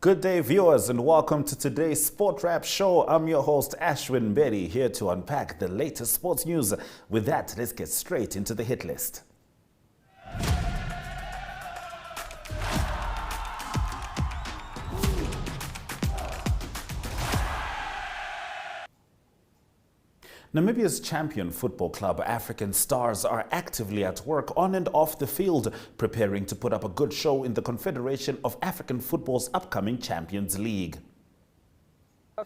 Good day, viewers, and welcome to today's Sport Wrap Show. I'm your host, Ashwin Betty, here to unpack the latest sports news. With that, let's get straight into the hit list. Namibia's champion football club, African Stars, are actively at work on and off the field, preparing to put up a good show in the Confederation of African Football's upcoming Champions League.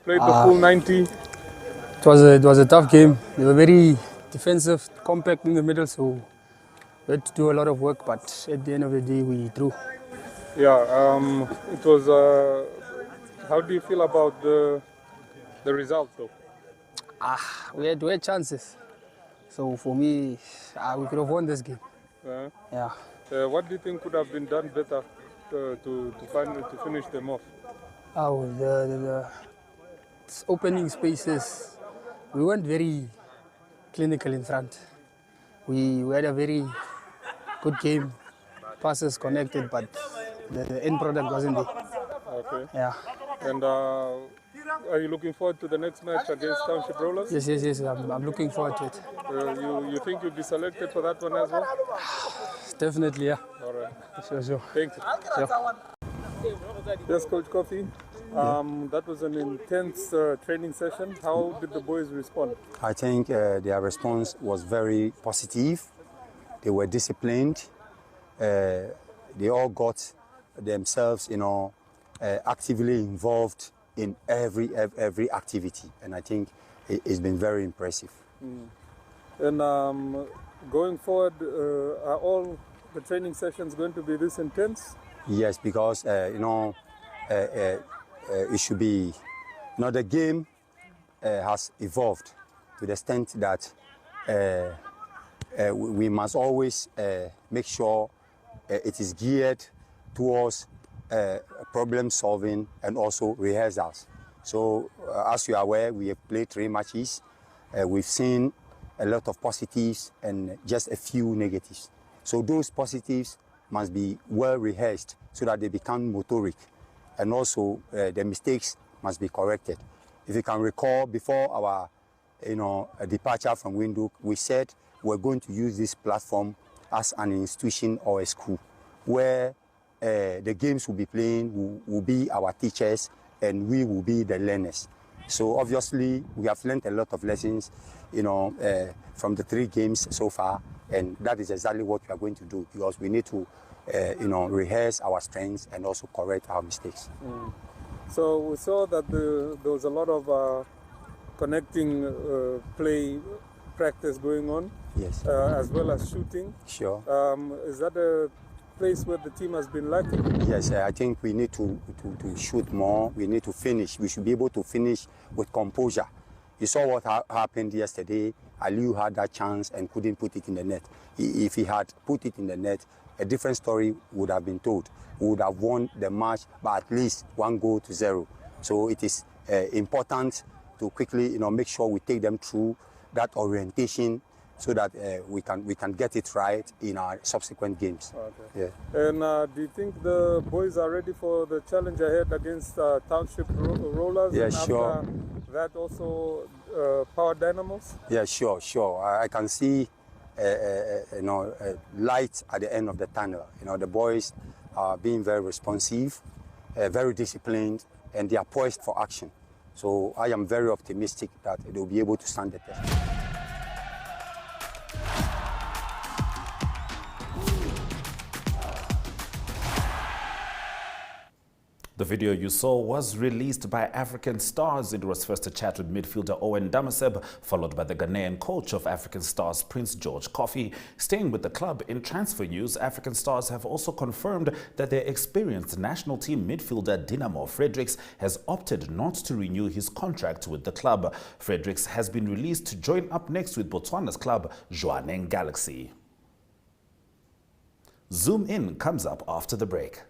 Played the full 90. It was a tough game. They were very defensive, compact in the middle, so we had to do a lot of work, but at the end of the day, we drew. Yeah, it was. How do you feel about the result, though? We had chances. So for me, we could have won this game. Yeah. What do you think could have been done better to finish them off? The opening spaces, we weren't very clinical in front. We had a very good game, passes connected, but the end product wasn't there. Okay. Yeah. And are you looking forward to the next match against Township Rollers? Yes. I'm looking forward to it. You think you'll be selected for that one as well? Definitely, yeah. All right. Sure. Thank you. Sure. Yes, Coach Kofi. That was an intense training session. How did the boys respond? I think their response was very positive. They were disciplined. They all got themselves, actively involved in every activity, and I think it's been very impressive. And going forward, are all the training sessions going to be this intense? Yes, because it should be. The game has evolved to the extent that we must always make sure it is geared towards problem solving and also rehearsals. So as you are aware, we have played 3 matches. We've seen a lot of positives and just a few negatives. So those positives must be well rehearsed so that they become motoric, and also the mistakes must be corrected. If you can recall, before our departure from Windhoek, we said we're going to use this platform as an institution or a school where the games we'll be playing will be our teachers and we will be the learners. So obviously we have learned a lot of lessons, from the 3 games so far, and that is exactly what we are going to do, because we need to, rehearse our strengths and also correct our mistakes. So we saw that there was a lot of connecting play practice going on. Yes. As well as shooting. Sure. Is that a place where the team has been lacking? Yes, I think we need to shoot more. We need to finish. We should be able to finish with composure. You saw what happened yesterday. Aliu had that chance and couldn't put it in the net. If he had put it in the net, a different story would have been told. We would have won the match by at least 1-0. So it is important to quickly, make sure we take them through that orientation, so that we can get it right in our subsequent games. Okay. Yeah. And do you think the boys are ready for the challenge ahead against Township Rollers? Yeah, and sure. After that also Power Dynamos? Yeah, sure. I can see light at the end of the tunnel. The boys are being very responsive, very disciplined, and they are poised for action. So I am very optimistic that they'll be able to stand the test. The video you saw was released by African Stars. It was first a chat with midfielder Owen Damaseb, followed by the Ghanaian coach of African Stars, Prince George Kofi. Staying with the club, in transfer news, African Stars have also confirmed that their experienced national team midfielder Dinamo Fredericks has opted not to renew his contract with the club. Fredericks has been released to join up next with Botswana's club, Jwaneng Galaxy. Zoom In comes up after the break.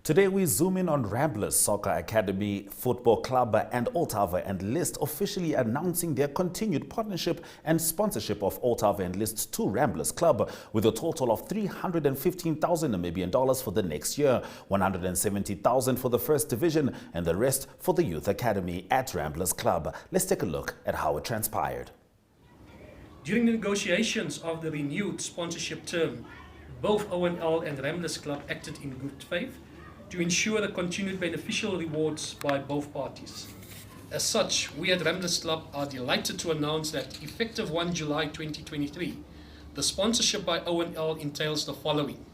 Today we zoom in on Ramblers Soccer Academy Football Club and Oldtave and List officially announcing their continued partnership and sponsorship of Oldtave and List's 2 Ramblers Club with a total of 315,000 Namibian dollars for the next year, 170,000 for the first division and the rest for the Youth Academy at Ramblers Club. Let's take a look at how it transpired. During the negotiations of the renewed sponsorship term, both ONL and Ramblers Club acted in good faith to ensure the continued beneficial rewards by both parties. As such, we at Ramblers Club are delighted to announce that effective 1 July 2023, the sponsorship by ONL entails the following.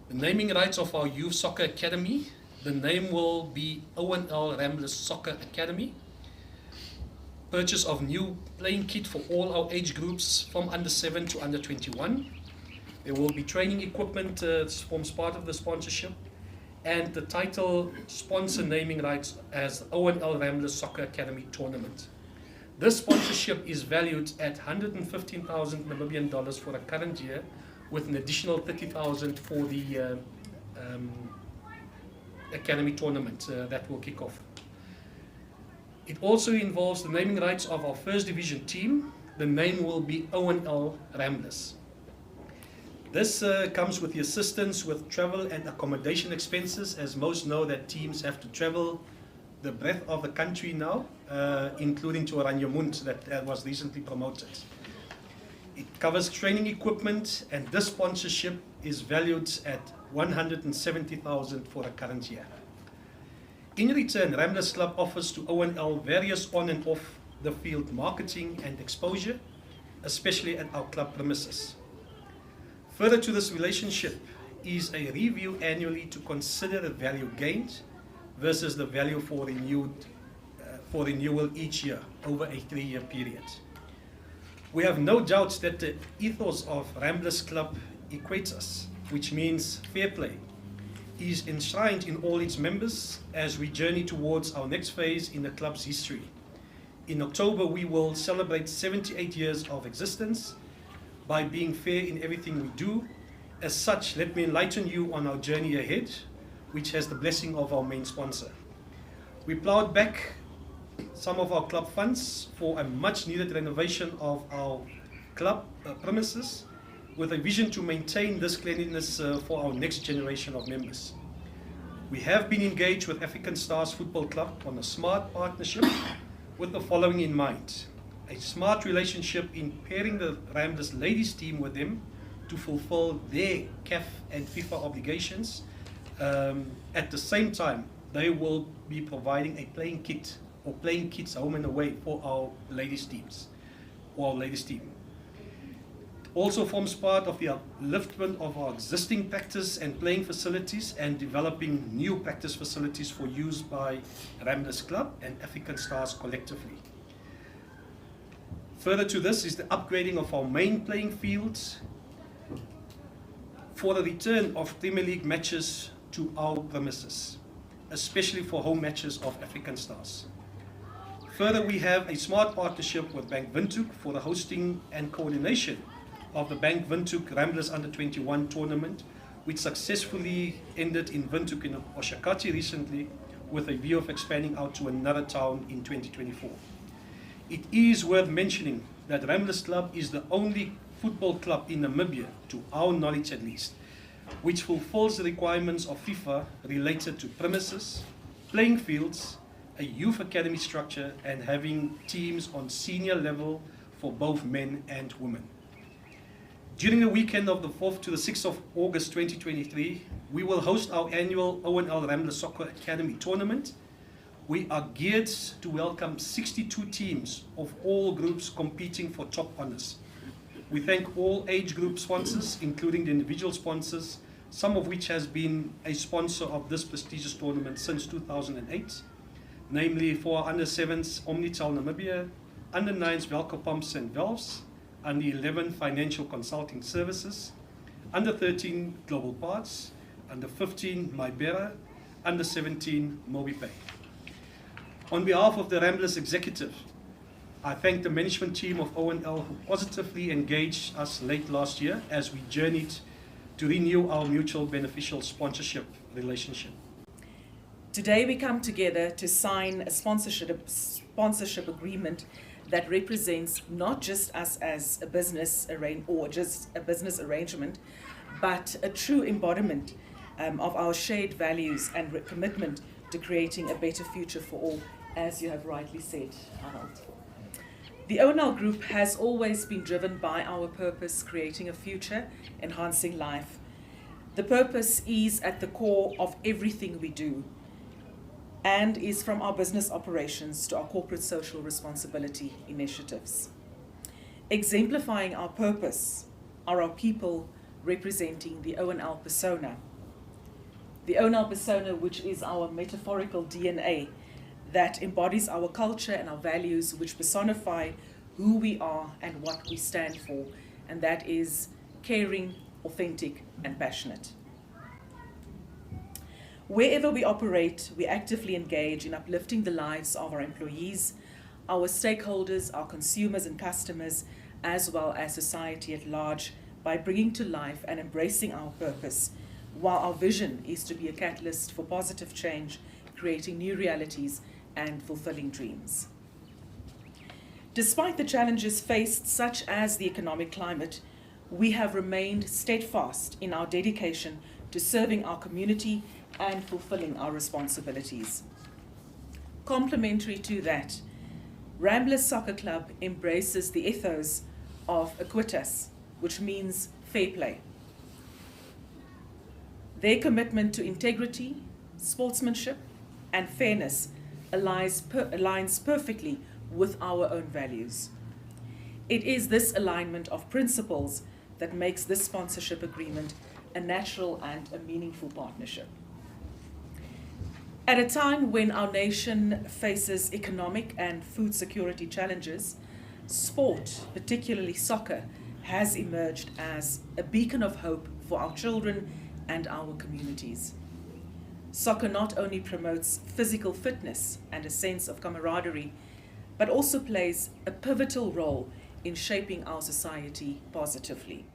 The naming rights of our Youth Soccer Academy, the name will be ONL Ramblers Soccer Academy. Purchase of new playing kit for all our age groups from under 7 to under 21. There will be training equipment forms part of the sponsorship, and the title sponsor naming rights as ONL Ramblers Soccer Academy Tournament. This sponsorship is valued at 115,000 Namibian dollars for the current year, with an additional 30,000 for the Academy tournament that will kick off. It also involves the naming rights of our first division team. The name will be ONL Ramblers. This comes with the assistance with travel and accommodation expenses, as most know that teams have to travel the breadth of the country now, including to Oranjemund that was recently promoted. It covers training equipment, and this sponsorship is valued at 170,000 for the current year. In return, Ramblers Club offers to ONL various on and off the field marketing and exposure, especially at our club premises. Further to this relationship is a review annually to consider the value gained versus the value for renewal each year over a 3-year period. We have no doubt that the ethos of Ramblers Club equates us, which means fair play, is enshrined in all its members as we journey towards our next phase in the club's history. In October, we will celebrate 78 years of existence by being fair in everything we do. As such, let me enlighten you on our journey ahead, which has the blessing of our main sponsor. We plowed back some of our club funds for a much needed renovation of our club premises with a vision to maintain this cleanliness for our next generation of members. We have been engaged with African Stars Football Club on a smart partnership with the following in mind. A smart relationship in pairing the Ramblers ladies team with them to fulfill their CAF and FIFA obligations. At the same time, they will be providing a playing kit or playing kits home and away for our ladies teams or our ladies team. It also forms part of the upliftment of our existing practice and playing facilities and developing new practice facilities for use by Ramblers Club and African Stars collectively. Further to this is the upgrading of our main playing fields for the return of Premier League matches to our premises, especially for home matches of African Stars. Further, we have a smart partnership with Bank Windhoek for the hosting and coordination of the Bank Windhoek Ramblers Under 21 tournament, which successfully ended in Windhoek in Oshakati recently, with a view of expanding out to another town in 2024. It is worth mentioning that Ramblers Club is the only football club in Namibia, to our knowledge at least, which fulfills the requirements of FIFA related to premises, playing fields, a youth academy structure, and having teams on senior level for both men and women. During the weekend of the 4th to the 6th of August 2023, we will host our annual ONL Ramblers Soccer Academy tournament. We are geared to welcome 62 teams of all groups competing for top honors. We thank all age group sponsors, including the individual sponsors, some of which has been a sponsor of this prestigious tournament since 2008, namely for our under 7s Omnitel Namibia, under 9s Velco Pumps and Valves, under 11 Financial Consulting Services, under 13 Global Parts, under 15 Mybera, under 17 MobiPay. On behalf of the Ramblers executive, I thank the management team of ONL who positively engaged us late last year as we journeyed to renew our mutual beneficial sponsorship relationship. Today we come together to sign a sponsorship agreement that represents not just us as a business arrangement, but a true embodiment of our shared values and commitment to creating a better future for all, as you have rightly said, Harold. The ONL Group has always been driven by our purpose, creating a future, enhancing life. The purpose is at the core of everything we do and is from our business operations to our corporate social responsibility initiatives. Exemplifying our purpose are our people representing the ONL persona. The ONL persona, which is our metaphorical DNA, that embodies our culture and our values, which personify who we are and what we stand for, and that is caring, authentic, and passionate. Wherever we operate, we actively engage in uplifting the lives of our employees, our stakeholders, our consumers and customers, as well as society at large, by bringing to life and embracing our purpose, while our vision is to be a catalyst for positive change, creating new realities and fulfilling dreams. Despite the challenges faced, such as the economic climate, we have remained steadfast in our dedication to serving our community and fulfilling our responsibilities. Complementary to that, Ramblers Soccer Club embraces the ethos of Equitas, which means fair play. Their commitment to integrity, sportsmanship, and fairness aligns perfectly with our own values. It is this alignment of principles that makes this sponsorship agreement a natural and a meaningful partnership. At a time when our nation faces economic and food security challenges, sport, particularly soccer, has emerged as a beacon of hope for our children and our communities. Soccer not only promotes physical fitness and a sense of camaraderie, but also plays a pivotal role in shaping our society positively.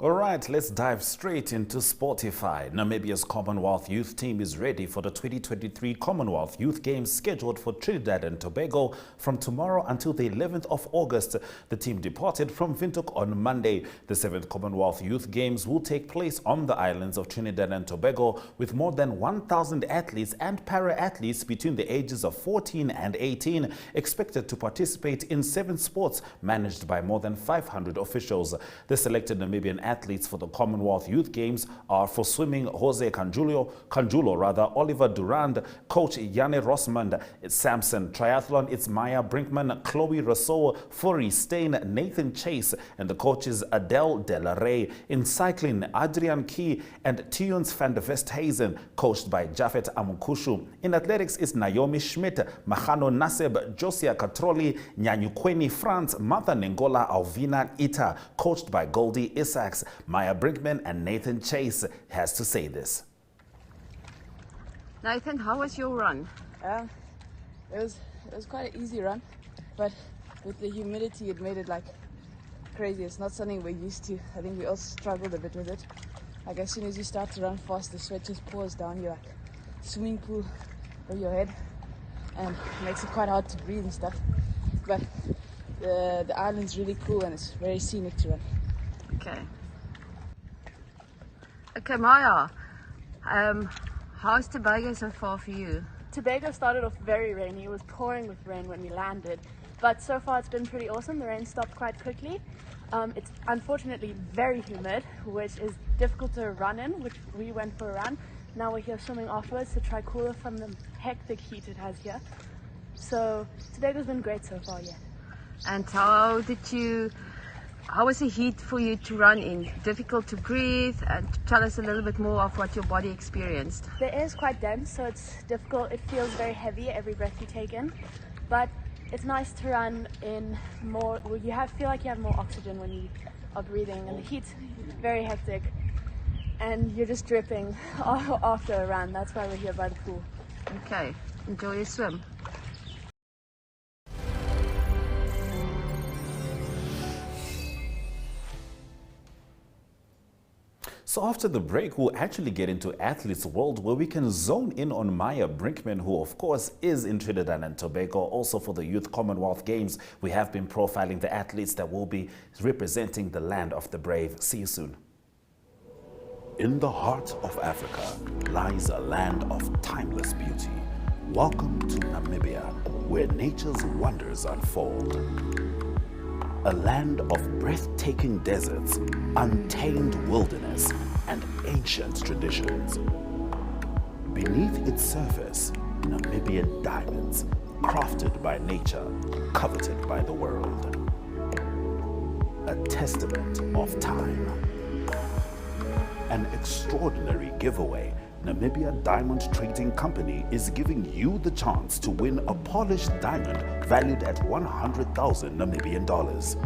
All right, let's dive straight into Sportify. Namibia's Commonwealth Youth Team is ready for the 2023 Commonwealth Youth Games scheduled for Trinidad and Tobago from tomorrow until the 11th of August. The team departed from Windhoek on Monday. The 7th Commonwealth Youth Games will take place on the islands of Trinidad and Tobago with more than 1,000 athletes and para-athletes between the ages of 14 and 18 expected to participate in 7 sports managed by more than 500 officials. The selected Namibian athletes for the Commonwealth Youth Games are for swimming Jose Canjulo, Oliver Durand, coach Yane Rosmond. It's Samson. Triathlon, it's Maya Brinkman, Chloe Rousseau, Furi Stein, Nathan Chase, and the coaches Adele De La Rey. In cycling, Adrian Key and Tiuns van der Westhuizen, coached by Jafet Amukushu. In athletics, it's Naomi Schmidt, Mahano Naseb, Josia Katroli, Nyanyukweni France, Martha Nengola, Alvina Ita, coached by Goldie Isaacs. Maya Brinkman and Nathan Chase has to say this. Nathan, how was your run? It was quite an easy run, but with the humidity it made it like crazy. It's not something we're used to. I think we all struggled a bit with it. Like as soon as you start to run fast, the sweat just pours down. You're like swimming pool over your head, and it makes it quite hard to breathe and stuff. But the island's really cool and it's very scenic to run. Okay, Maya, how's Tobago so far for you? Tobago started off very rainy. It was pouring with rain when we landed, but so far it's been pretty awesome. The rain stopped quite quickly. It's unfortunately very humid, which is difficult to run in, which we went for a run. Now we're here swimming afterwards to try cooler from the hectic heat it has here. So Tobago's been great so far, yeah. And how was the heat for you to run in? Difficult to breathe? And tell us a little bit more of what your body experienced. The air is quite dense, so it's difficult. It feels very heavy every breath you take in, but it's nice to run in more. Feel like you have more oxygen when you are breathing, and the heat's very hectic, and you're just dripping after a run. That's why we're here by the pool. Okay, enjoy your swim. So after the break, we'll actually get into Athletes World, where we can zone in on Maya Brinkman, who of course is in Trinidad and Tobago. Also for the Youth Commonwealth Games, we have been profiling the athletes that will be representing the land of the brave. See you soon. In the heart of Africa lies a land of timeless beauty. Welcome to Namibia, where nature's wonders unfold. A land of breathtaking deserts, untamed wilderness, and ancient traditions. Beneath its surface, Namibian diamonds, crafted by nature, coveted by the world. A testament of time. An extraordinary giveaway. Namibia Diamond Trading Company is giving you the chance to win a polished diamond valued at 100,000 Namibian dollars.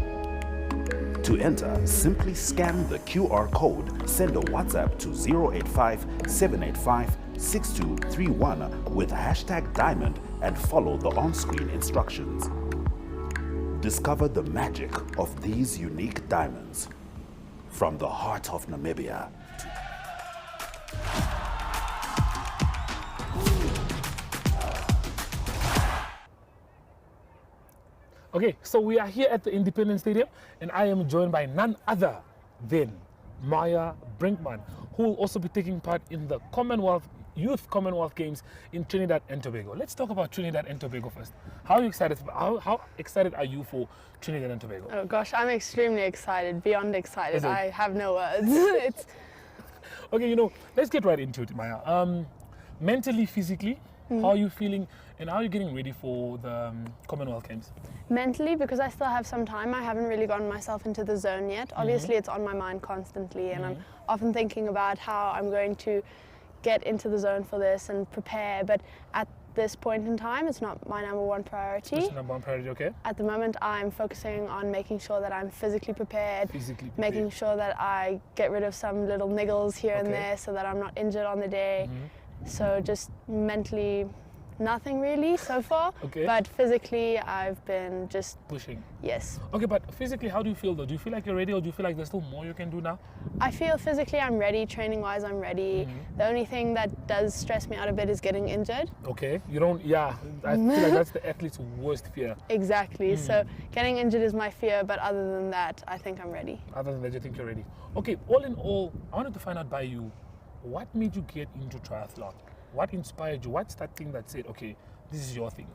To enter, simply scan the QR code, send a WhatsApp to 085-785-6231 with hashtag diamond and follow the on-screen instructions. Discover the magic of these unique diamonds. From the heart of Namibia. Okay, so we are here at the Independence Stadium, and I am joined by none other than Maya Brinkman, who will also be taking part in the Youth Commonwealth Games in Trinidad and Tobago. Let's talk about Trinidad and Tobago first. How are you excited? How excited are you for Trinidad and Tobago? Oh gosh, I'm extremely excited, beyond excited. I have no words. Okay, let's get right into it, Maya. Mentally, physically, how are you feeling, and how are you getting ready for the Commonwealth Games? Mentally, because I still have some time, I haven't really gotten myself into the zone yet. Obviously, it's on my mind constantly, and I'm often thinking about how I'm going to get into the zone for this and prepare, but at this point in time, it's not my number one priority. It's number one priority, okay. At the moment, I'm focusing on making sure that I'm physically prepared, making sure that I get rid of some little niggles here and there so that I'm not injured on the day. So just mentally, nothing really so far, but physically I've been just pushing. Yes. Okay, but physically, how do you feel though? Do you feel like you're ready, or do you feel like there's still more you can do now? I feel physically I'm ready, training wise I'm ready. The only thing that does stress me out a bit is getting injured. Okay, I feel like that's the athlete's worst fear. Exactly, so getting injured is my fear, but other than that, I think I'm ready. Other than that, you think you're ready. Okay, all in all, I wanted to find out by you, what made you get into triathlon? What inspired you? What's that thing that said, okay, this is your thing?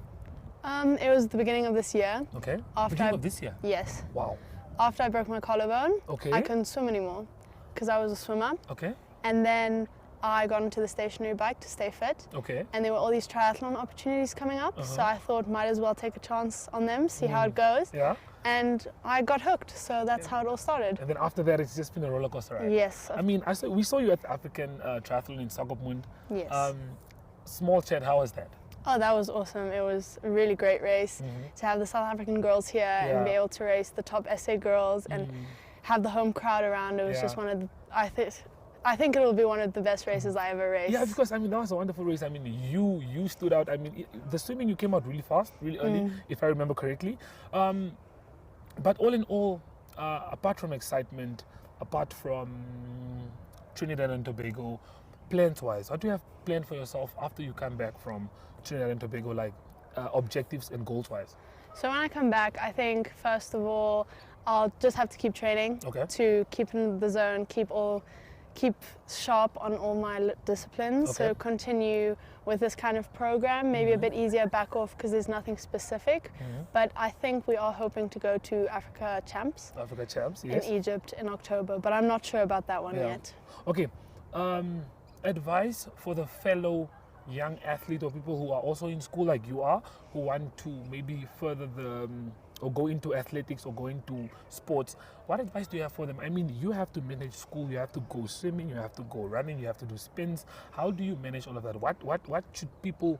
It was the beginning of this year. Okay. Beginning of this year? Yes. Wow. After I broke my collarbone, okay, I couldn't swim anymore because I was a swimmer. Okay. And then I got into the stationary bike to stay fit. Okay. And there were all these triathlon opportunities coming up, so I thought might as well take a chance on them, see how it goes. Yeah. And I got hooked, so that's how it all started. And then after that, it's just been a roller coaster ride. Yes. I mean, we saw you at the African Triathlon in Swakopmund. Yes. Small chat, how was that? Oh, that was awesome. It was a really great race to have the South African girls here and be able to race the top SA girls and have the home crowd around. It was just one of the, I think it'll be one of the best races I ever raced. Yeah, because that was a wonderful race. I mean, you stood out. I mean, the swimming, you came out really fast, really early, if I remember correctly. But all in all, apart from excitement, apart from Trinidad and Tobago, plans-wise, what do you have planned for yourself after you come back from Trinidad and Tobago, like objectives and goals-wise? So when I come back, I think first of all, I'll just have to keep training to keep in the zone, keep sharp on all my disciplines. So continue with this kind of program, maybe a bit easier back off because there's nothing specific. But I think we are hoping to go to Africa Champs. Africa Champs, yes. In Egypt in October, but I'm not sure about that one yet. Okay. Advice for the fellow young athlete or people who are also in school like you are, who want to maybe further or go into athletics or go into sports. What advice do you have for them? I mean, you have to manage school, you have to go swimming, you have to go running, you have to do spins. How do you manage all of that? What should people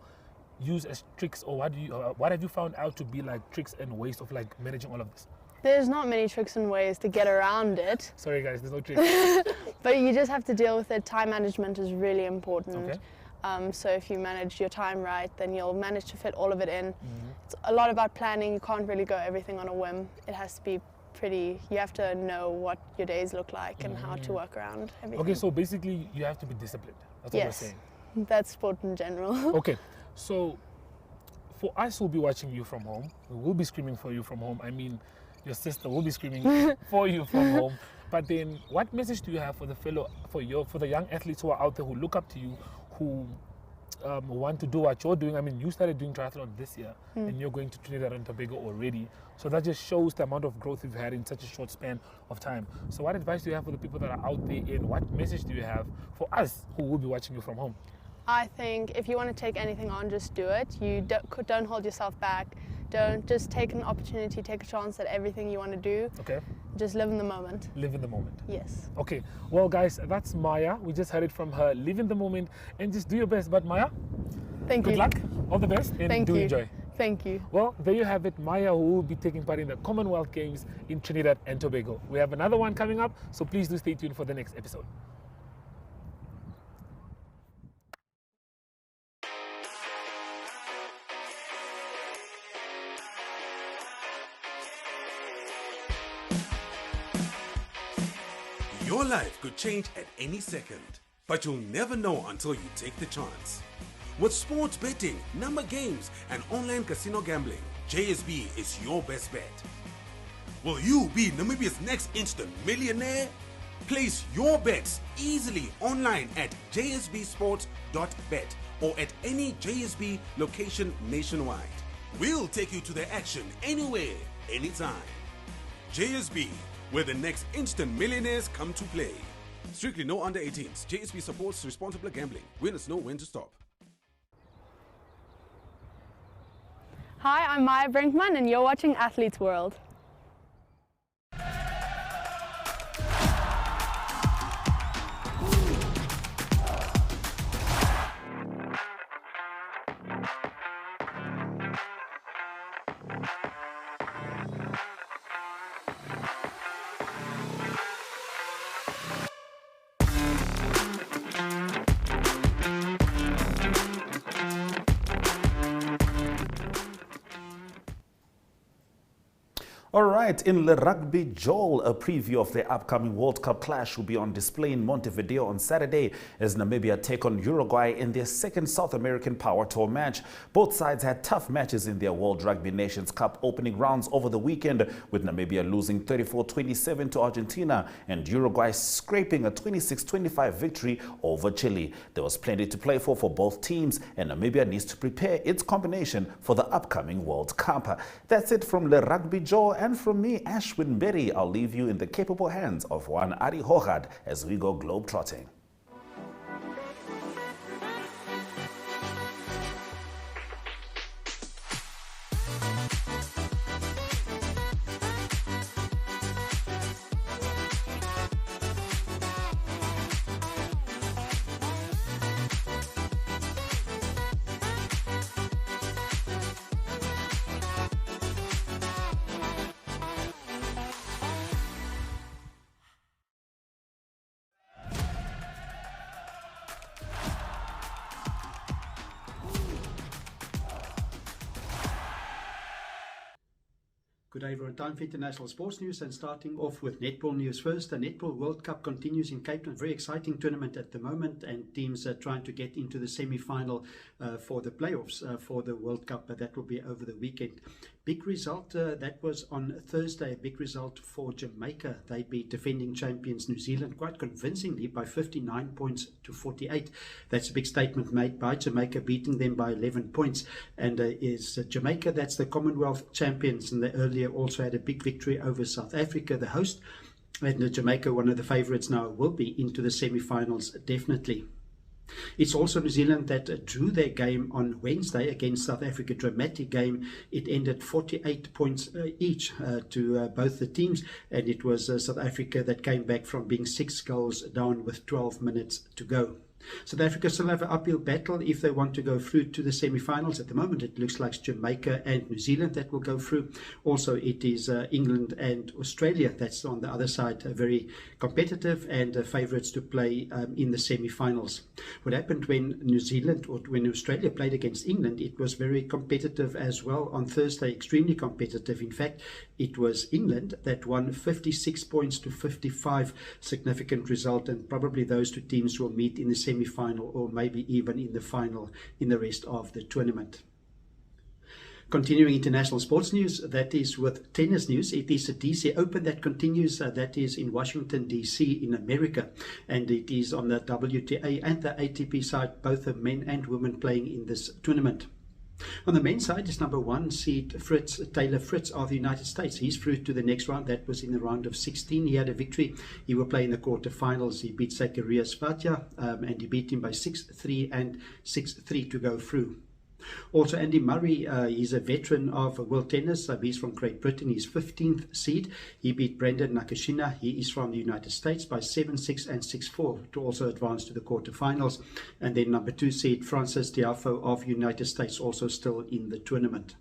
use as tricks, or what have you found out to be like tricks and ways of like managing all of this? There's not many tricks and ways to get around it. Sorry guys, there's no tricks. But you just have to deal with it. Time management is really important. Okay. So if you manage your time right, then you'll manage to fit all of it in. It's a lot about planning. You can't really go everything on a whim. It has to be you have to know what your days look like and how to work around everything. Okay, so basically you have to be disciplined. That's what we're saying. That's sport in general. Okay, so for us who'll be watching you from home, we will be screaming for you from home. I mean, your sister will be screaming for you from home. But then, what message do you have for the young athletes who are out there who look up to you, who want to do what you're doing? I mean, you started doing triathlon this year, and you're going to Trinidad and Tobago already. So that just shows the amount of growth you've had in such a short span of time. So what advice do you have for the people that are out there, and what message do you have for us who will be watching you from home? I think if you want to take anything on, just do it. You don't hold yourself back. Don't just take an opportunity, take a chance at everything you want to do. Okay. Just live in the moment. Live in the moment. Yes. Okay. Well, guys, that's Maya. We just heard it from her. Live in the moment and just do your best. But Maya, thank you. Good luck. All the best. And do enjoy. Thank you. Well, there you have it. Maya, who will be taking part in the Commonwealth Games in Trinidad and Tobago. We have another one coming up, so please do stay tuned for the next episode. Your life could change at any second, but you'll never know until you take the chance. With sports betting, number games, and online casino gambling, JSB is your best bet. Will you be Namibia's next instant millionaire? Place your bets easily online at jsbsports.bet or at any JSB location nationwide. We'll take you to the action anywhere, anytime. JSB, where the next instant millionaires come to play. Strictly no under 18s. JSB supports responsible gambling. Winners know when to stop. Hi, I'm Maya Brinkman and you're watching Athletes World. All right, in Le Rugby, Joel, a preview of the upcoming World Cup clash will be on display in Montevideo on Saturday as Namibia take on Uruguay in their second South American Power Tour match. Both sides had tough matches in their World Rugby Nations Cup opening rounds over the weekend, with Namibia losing 34-27 to Argentina and Uruguay scraping a 26-25 victory over Chile. There was plenty to play for both teams, and Namibia needs to prepare its combination for the upcoming World Cup. That's it from Le Rugby, Joel. And from me, Ashwin Berry, I'll leave you in the capable hands of one Ari Hogad as we go globe-trotting. Good day everyone, time for international sports news, and starting off with netball news first. The Netball World Cup continues in Cape Town. Very exciting tournament at the moment, and teams are trying to get into the semi-final for the playoffs for the World Cup. That will be over the weekend. Big result, that was on Thursday, a big result for Jamaica. They beat defending champions New Zealand quite convincingly by 59 points to 48. That's a big statement made by Jamaica, beating them by 11 points. And is Jamaica, that's the Commonwealth champions, and they earlier also had a big victory over South Africa, the host. And Jamaica, one of the favourites now, will be into the semi-finals definitely. It's also New Zealand that drew their game on Wednesday against South Africa. Dramatic game. It ended 48 points each to both the teams, and it was South Africa that came back from being 6 goals down with 12 minutes to go. South Africa still have an uphill battle if they want to go through to the semi-finals. At the moment, it looks like Jamaica and New Zealand that will go through. Also, it is England and Australia that's on the other side, very competitive and favourites to play in the semi-finals. What happened when New Zealand or when Australia played against England, it was very competitive as well on Thursday, extremely competitive. In fact, it was England that won 56 points to 55, significant result, and probably those two teams will meet in the semi-final or maybe even in the final in the rest of the tournament. Continuing international sports news, that is with tennis news. It is the DC Open that continues, that is in Washington, D.C. in America, and it is on the WTA and the ATP side, both the men and women playing in this tournament. On the men's side is number 1 seed Taylor Fritz of the United States. He's through to the next round. That was in the round of 16. He had a victory. He will play in the quarterfinals. He beat Zacharias Vatia and he beat him by 6-3 and 6-3 to go through. Also, Andy Murray, he's a veteran of world tennis. He's from Great Britain. He's 15th seed. He beat Brendan Nakashima. He is from the United States by 7-6 and 6-4 to also advance to the quarterfinals. And then number 2 seed Frances Tiafoe of United States, also still in the tournament.